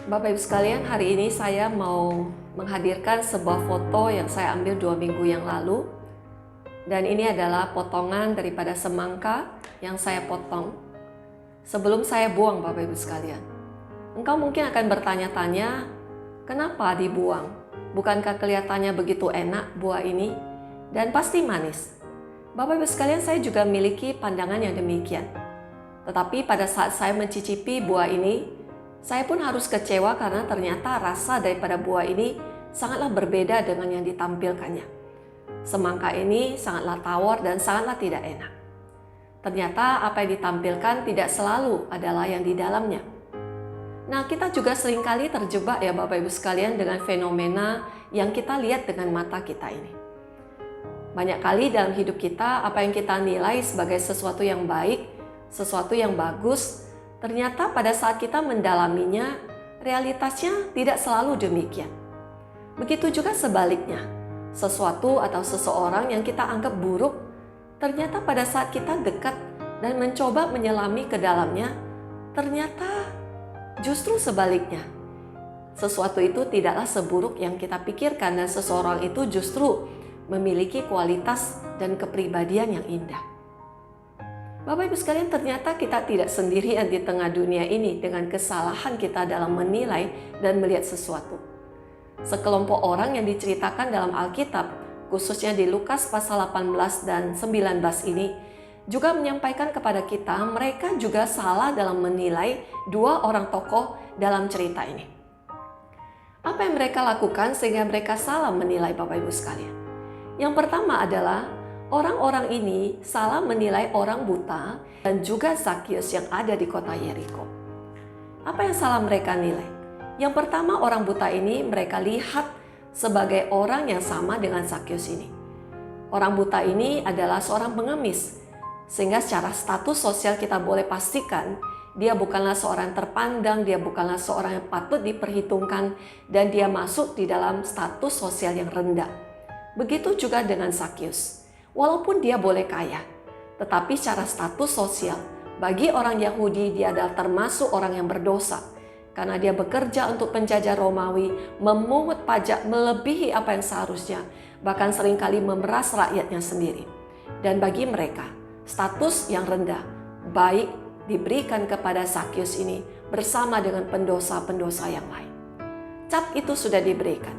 Bapak Ibu sekalian, hari ini saya mau menghadirkan sebuah foto yang saya ambil 2 minggu yang lalu. Dan ini adalah potongan daripada semangka yang saya potong sebelum saya buang, Bapak Ibu sekalian. Engkau mungkin akan bertanya-tanya, kenapa dibuang? Bukankah kelihatannya begitu enak buah ini? Dan pasti manis. Bapak Ibu sekalian, saya juga memiliki pandangan yang demikian. Tetapi pada saat saya mencicipi buah ini, saya pun harus kecewa karena ternyata rasa daripada buah ini sangatlah berbeda dengan yang ditampilkannya. Semangka ini sangatlah tawar dan sangatlah tidak enak. Ternyata apa yang ditampilkan tidak selalu adalah yang di dalamnya. Nah, kita juga seringkali terjebak ya Bapak Ibu sekalian dengan fenomena yang kita lihat dengan mata kita ini. Banyak kali dalam hidup kita, apa yang kita nilai sebagai sesuatu yang baik, sesuatu yang bagus, ternyata pada saat kita mendalaminya, realitasnya tidak selalu demikian. Begitu juga sebaliknya, sesuatu atau seseorang yang kita anggap buruk, ternyata pada saat kita dekat dan mencoba menyelami ke dalamnya, ternyata justru sebaliknya. Sesuatu itu tidaklah seburuk yang kita pikirkan dan seseorang itu justru memiliki kualitas dan kepribadian yang indah. Bapak Ibu sekalian, ternyata kita tidak sendirian di tengah dunia ini dengan kesalahan kita dalam menilai dan melihat sesuatu. Sekelompok orang yang diceritakan dalam Alkitab, khususnya di Lukas pasal 18 dan 19 ini, juga menyampaikan kepada kita mereka juga salah dalam menilai dua orang tokoh dalam cerita ini. Apa yang mereka lakukan sehingga mereka salah menilai Bapak Ibu sekalian? Yang pertama adalah orang-orang ini salah menilai orang buta dan juga Zakius yang ada di kota Yeriko. Apa yang salah mereka nilai? Yang pertama, orang buta ini mereka lihat sebagai orang yang sama dengan Zakius ini. Orang buta ini adalah seorang pengemis, sehingga secara status sosial kita boleh pastikan dia bukanlah seorang terpandang, dia bukanlah seorang yang patut diperhitungkan, dan dia masuk di dalam status sosial yang rendah. Begitu juga dengan Zakius. Walaupun dia boleh kaya, tetapi secara status sosial, bagi orang Yahudi dia adalah termasuk orang yang berdosa. Karena dia bekerja untuk penjajah Romawi, memungut pajak melebihi apa yang seharusnya, bahkan seringkali memeras rakyatnya sendiri. Dan bagi mereka, status yang rendah, baik diberikan kepada Zakius ini bersama dengan pendosa-pendosa yang lain. Cap itu sudah diberikan.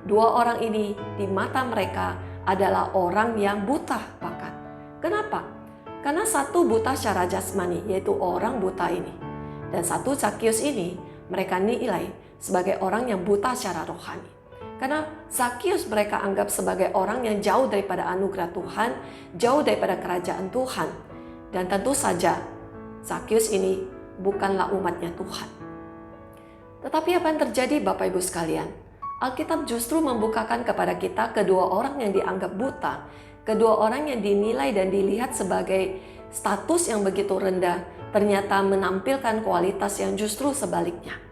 Dua orang ini di mata mereka adalah orang yang buta bahkan. Kenapa? Karena satu buta secara jasmani, yaitu orang buta ini. Dan satu Zakius ini mereka nilai sebagai orang yang buta secara rohani. Karena Zakius mereka anggap sebagai orang yang jauh daripada anugerah Tuhan, jauh daripada kerajaan Tuhan. Dan tentu saja Zakius ini bukanlah umatnya Tuhan. Tetapi apa yang terjadi Bapak Ibu sekalian? Alkitab justru membukakan kepada kita kedua orang yang dianggap buta, kedua orang yang dinilai dan dilihat sebagai status yang begitu rendah, ternyata menampilkan kualitas yang justru sebaliknya.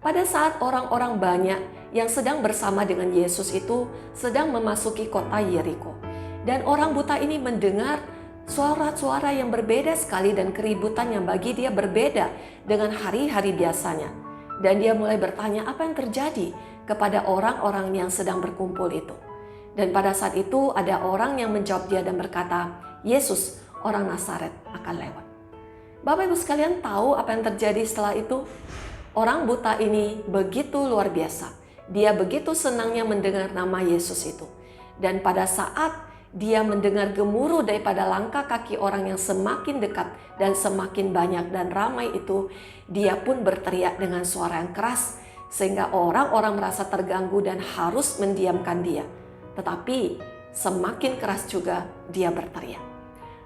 Pada saat orang-orang banyak yang sedang bersama dengan Yesus itu sedang memasuki kota Yeriko. Dan orang buta ini mendengar suara-suara yang berbeda sekali dan keributan yang bagi dia berbeda dengan hari-hari biasanya. Dan dia mulai bertanya apa yang terjadi kepada orang-orang yang sedang berkumpul itu. Dan pada saat itu ada orang yang menjawab dia dan berkata, Yesus, orang Nazaret akan lewat. Bapak Ibu sekalian tahu apa yang terjadi setelah itu? Orang buta ini begitu luar biasa. Dia begitu senangnya mendengar nama Yesus itu. Dan pada saat dia mendengar gemuruh daripada langkah kaki orang yang semakin dekat dan semakin banyak dan ramai itu, dia pun berteriak dengan suara yang keras sehingga orang-orang merasa terganggu dan harus mendiamkan dia. Tetapi semakin keras juga dia berteriak.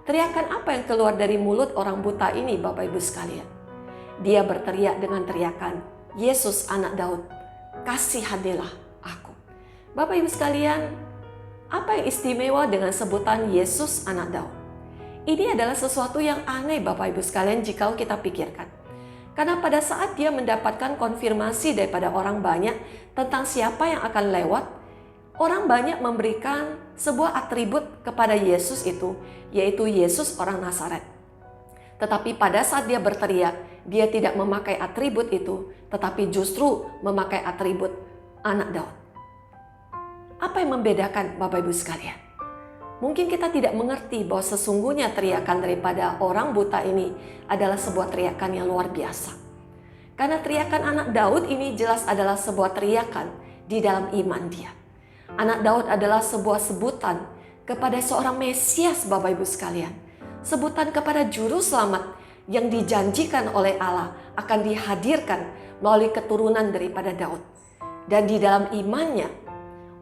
Teriakan apa yang keluar dari mulut orang buta ini Bapak Ibu sekalian? Dia berteriak dengan teriakan, Yesus anak Daud, kasihanilah aku. Bapak Ibu sekalian, apa yang istimewa dengan sebutan Yesus anak Daud? Ini adalah sesuatu yang aneh Bapak Ibu sekalian jika kita pikirkan. Karena pada saat dia mendapatkan konfirmasi daripada orang banyak tentang siapa yang akan lewat, orang banyak memberikan sebuah atribut kepada Yesus itu, yaitu Yesus orang Nazaret. Tetapi pada saat dia berteriak, dia tidak memakai atribut itu, tetapi justru memakai atribut anak Daud. Apa yang membedakan Bapak Ibu sekalian? Mungkin kita tidak mengerti bahwa sesungguhnya teriakan daripada orang buta ini adalah sebuah teriakan yang luar biasa. Karena teriakan anak Daud ini jelas adalah sebuah teriakan di dalam iman dia. Anak Daud adalah sebuah sebutan kepada seorang Mesias, Bapak Ibu sekalian. Sebutan kepada juru selamat yang dijanjikan oleh Allah akan dihadirkan melalui keturunan daripada Daud. Dan di dalam imannya,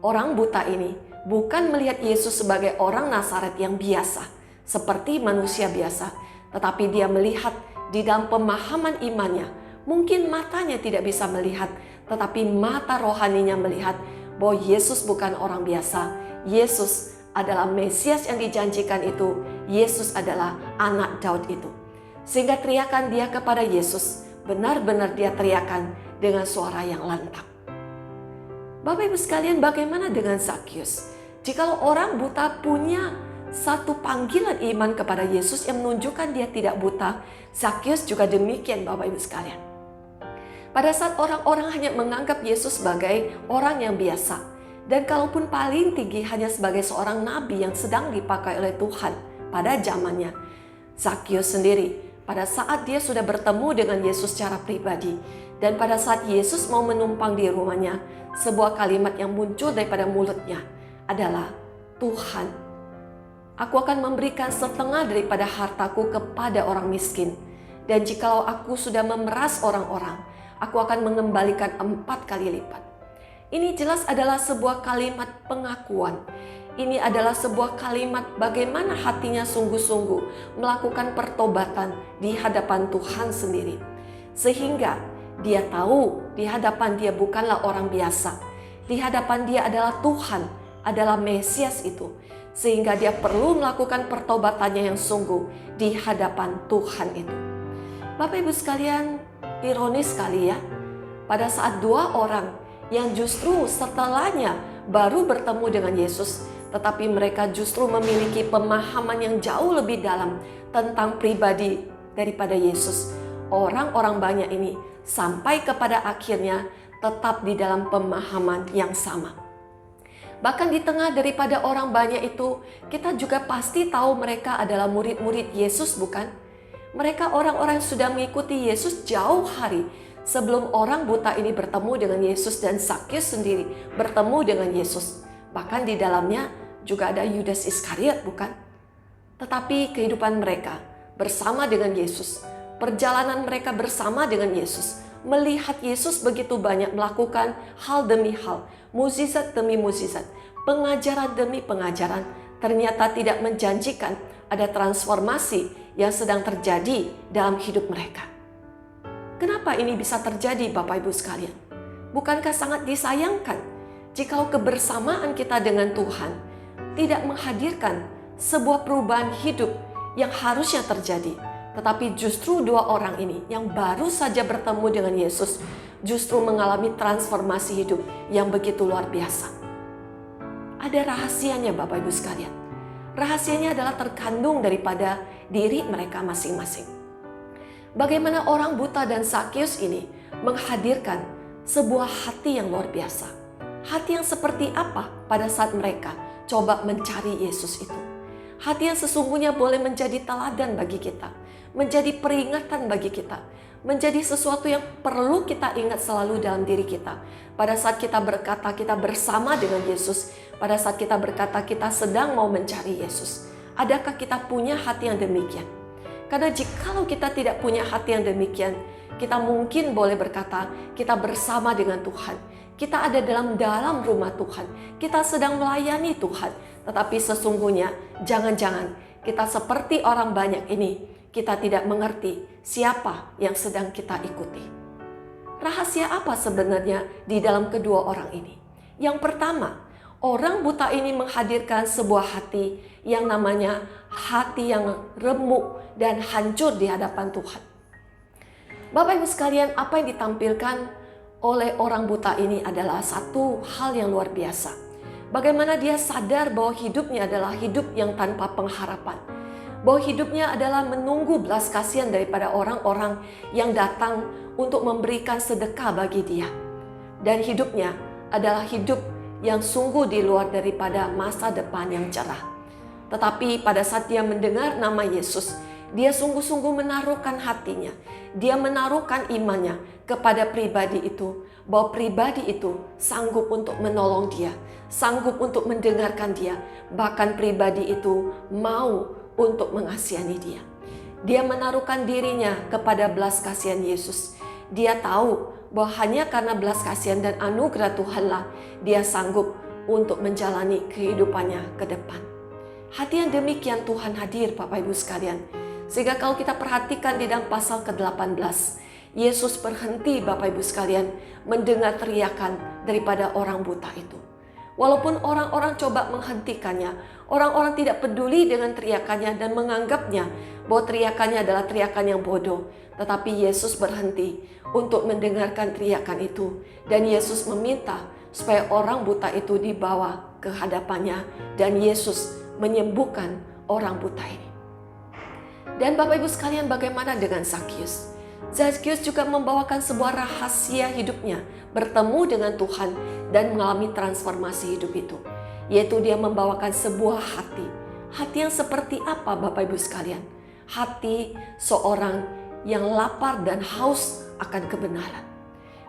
orang buta ini bukan melihat Yesus sebagai orang Nazaret yang biasa, seperti manusia biasa, tetapi dia melihat di dalam pemahaman imannya. Mungkin matanya tidak bisa melihat, tetapi mata rohaninya melihat bahwa Yesus bukan orang biasa. Yesus adalah Mesias yang dijanjikan itu. Yesus adalah anak Daud itu. Sehingga teriakan dia kepada Yesus, benar-benar dia teriakan dengan suara yang lantang. Bapak Ibu sekalian, bagaimana dengan Zakius? Jikalau orang buta punya satu panggilan iman kepada Yesus yang menunjukkan dia tidak buta, Zakius juga demikian, Bapak Ibu sekalian. Pada saat orang-orang hanya menganggap Yesus sebagai orang yang biasa, dan kalaupun paling tinggi hanya sebagai seorang nabi yang sedang dipakai oleh Tuhan pada zamannya, Zakius sendiri pada saat dia sudah bertemu dengan Yesus secara pribadi, dan pada saat Yesus mau menumpang di rumahnya, sebuah kalimat yang muncul daripada mulutnya adalah, Tuhan, aku akan memberikan setengah daripada hartaku kepada orang miskin. Dan jikalau aku sudah memeras orang-orang, aku akan mengembalikan 4 kali lipat. Ini jelas adalah sebuah kalimat pengakuan. Ini adalah sebuah kalimat bagaimana hatinya sungguh-sungguh melakukan pertobatan di hadapan Tuhan sendiri. Sehingga dia tahu di hadapan dia bukanlah orang biasa. Di hadapan dia adalah Tuhan, adalah Mesias itu. Sehingga dia perlu melakukan pertobatannya yang sungguh di hadapan Tuhan itu. Bapak Ibu sekalian, ironis sekali ya. Pada saat 2 orang yang justru setelahnya baru bertemu dengan Yesus, tetapi mereka justru memiliki pemahaman yang jauh lebih dalam tentang pribadi daripada Yesus. Orang-orang banyak ini sampai kepada akhirnya tetap di dalam pemahaman yang sama. Bahkan di tengah daripada orang banyak itu, kita juga pasti tahu mereka adalah murid-murid Yesus, bukan? Mereka orang-orang yang sudah mengikuti Yesus jauh hari sebelum orang buta ini bertemu dengan Yesus, dan Zakius sendiri bertemu dengan Yesus. Bahkan di dalamnya juga ada Yudas Iskariot, bukan? Tetapi kehidupan mereka bersama dengan Yesus, perjalanan mereka bersama dengan Yesus, melihat Yesus begitu banyak melakukan hal demi hal, mukjizat demi mukjizat, pengajaran demi pengajaran, ternyata tidak menjanjikan ada transformasi yang sedang terjadi dalam hidup mereka. Kenapa ini bisa terjadi, Bapak Ibu sekalian? Bukankah sangat disayangkan jika kebersamaan kita dengan Tuhan tidak menghadirkan sebuah perubahan hidup yang harusnya terjadi, tetapi justru 2 orang ini yang baru saja bertemu dengan Yesus justru mengalami transformasi hidup yang begitu luar biasa. Ada rahasianya, Bapak Ibu sekalian. Rahasianya adalah terkandung daripada diri mereka masing-masing. Bagaimana orang buta dan Zakius ini menghadirkan sebuah hati yang luar biasa. Hati yang seperti apa pada saat mereka coba mencari Yesus itu. Hati yang sesungguhnya boleh menjadi teladan bagi kita, menjadi peringatan bagi kita, menjadi sesuatu yang perlu kita ingat selalu dalam diri kita. Pada saat kita berkata kita bersama dengan Yesus, pada saat kita berkata kita sedang mau mencari Yesus. Adakah kita punya hati yang demikian? Karena jikalau kita tidak punya hati yang demikian, kita mungkin boleh berkata kita bersama dengan Tuhan. Kita ada dalam rumah Tuhan. Kita sedang melayani Tuhan. Tetapi sesungguhnya jangan-jangan kita seperti orang banyak ini, kita tidak mengerti siapa yang sedang kita ikuti. Rahasia apa sebenarnya di dalam kedua orang ini? Yang pertama, orang buta ini menghadirkan sebuah hati yang namanya hati yang remuk dan hancur di hadapan Tuhan. Bapak Ibu sekalian, apa yang ditampilkan oleh orang buta ini adalah satu hal yang luar biasa. Bagaimana dia sadar bahwa hidupnya adalah hidup yang tanpa pengharapan. bahwa hidupnya adalah menunggu belas kasihan daripada orang-orang yang datang untuk memberikan sedekah bagi dia. Dan hidupnya adalah hidup yang sungguh di luar daripada masa depan yang cerah. Tetapi pada saat dia mendengar nama Yesus, dia sungguh-sungguh menaruhkan hatinya. Dia menaruhkan imannya kepada pribadi itu, bahwa pribadi itu sanggup untuk menolong dia, sanggup untuk mendengarkan dia, bahkan pribadi itu mau untuk mengasihani dia. Dia menaruhkan dirinya kepada belas kasihan Yesus. Dia tahu bahwa hanya karena belas kasihan dan anugerah Tuhanlah dia sanggup untuk menjalani kehidupannya ke depan. Hati yang demikian Tuhan hadir Bapak Ibu sekalian. Sehingga kalau kita perhatikan di dalam pasal ke-18, Yesus berhenti Bapak Ibu sekalian mendengar teriakan daripada orang buta itu. Walaupun orang-orang coba menghentikannya, orang-orang tidak peduli dengan teriakannya dan menganggapnya bahwa teriakannya adalah teriakan yang bodoh. Tetapi Yesus berhenti untuk mendengarkan teriakan itu. Dan Yesus meminta supaya orang buta itu dibawa ke hadapannya. Dan Yesus menyembuhkan orang buta ini. Dan Bapak Ibu sekalian, bagaimana dengan Zakius? Zakius juga membawakan sebuah rahasia hidupnya, bertemu dengan Tuhan dan mengalami transformasi hidup itu. Yaitu dia membawakan sebuah hati. Hati yang seperti apa Bapak Ibu sekalian? Hati seorang yang lapar dan haus akan kebenaran.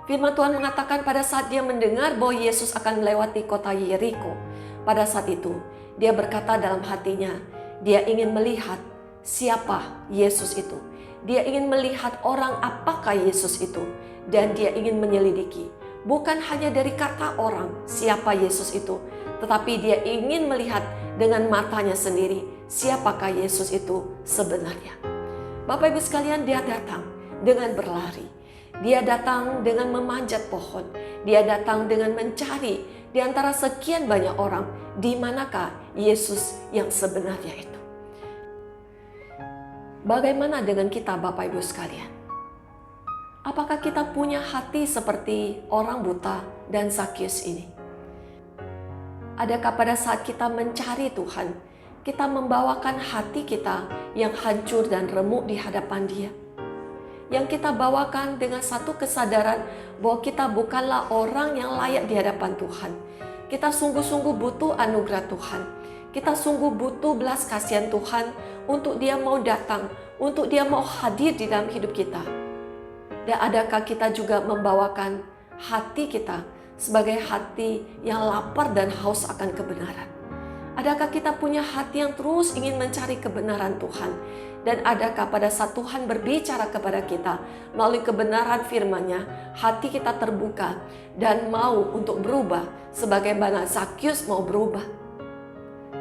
Firman Tuhan mengatakan pada saat dia mendengar bahwa Yesus akan melewati kota Yeriko, pada saat itu dia berkata dalam hatinya, dia ingin melihat siapa Yesus itu. Dia ingin melihat orang apakah Yesus itu. Dan dia ingin menyelidiki. Bukan hanya dari kata orang siapa Yesus itu. Tetapi dia ingin melihat dengan matanya sendiri siapakah Yesus itu sebenarnya. Bapak Ibu sekalian, dia datang dengan berlari. Dia datang dengan memanjat pohon. Dia datang dengan mencari di antara sekian banyak orang, di manakah Yesus yang sebenarnya itu. Bagaimana dengan kita Bapak Ibu sekalian? Apakah kita punya hati seperti orang buta dan Zakius ini? Adakah pada saat kita mencari Tuhan, kita membawakan hati kita yang hancur dan remuk di hadapan Dia? Yang kita bawakan dengan satu kesadaran bahwa kita bukanlah orang yang layak di hadapan Tuhan. Kita sungguh-sungguh butuh anugerah Tuhan. Kita sungguh butuh belas kasihan Tuhan untuk Dia mau datang, untuk Dia mau hadir di dalam hidup kita. Dan adakah kita juga membawakan hati kita sebagai hati yang lapar dan haus akan kebenaran? Adakah kita punya hati yang terus ingin mencari kebenaran Tuhan? Dan adakah pada saat Tuhan berbicara kepada kita melalui kebenaran firman-Nya, hati kita terbuka dan mau untuk berubah sebagaimana Zakius mau berubah?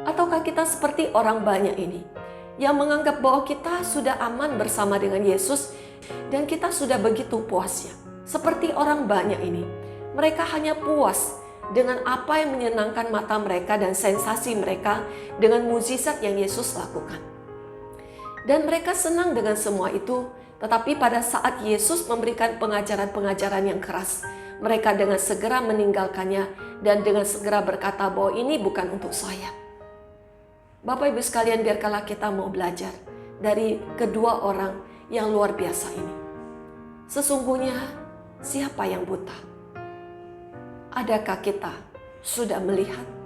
Ataukah kita seperti orang banyak ini yang menganggap bahwa kita sudah aman bersama dengan Yesus dan kita sudah begitu puasnya? Seperti orang banyak ini, mereka hanya puas dengan apa yang menyenangkan mata mereka dan sensasi mereka dengan mukjizat yang Yesus lakukan. Dan mereka senang dengan semua itu, tetapi pada saat Yesus memberikan pengajaran-pengajaran yang keras, mereka dengan segera meninggalkannya dan dengan segera berkata bahwa ini bukan untuk saya. Bapak Ibu sekalian, biarkanlah kita mau belajar dari kedua orang yang luar biasa ini. Sesungguhnya siapa yang buta? Adakah kita sudah melihat?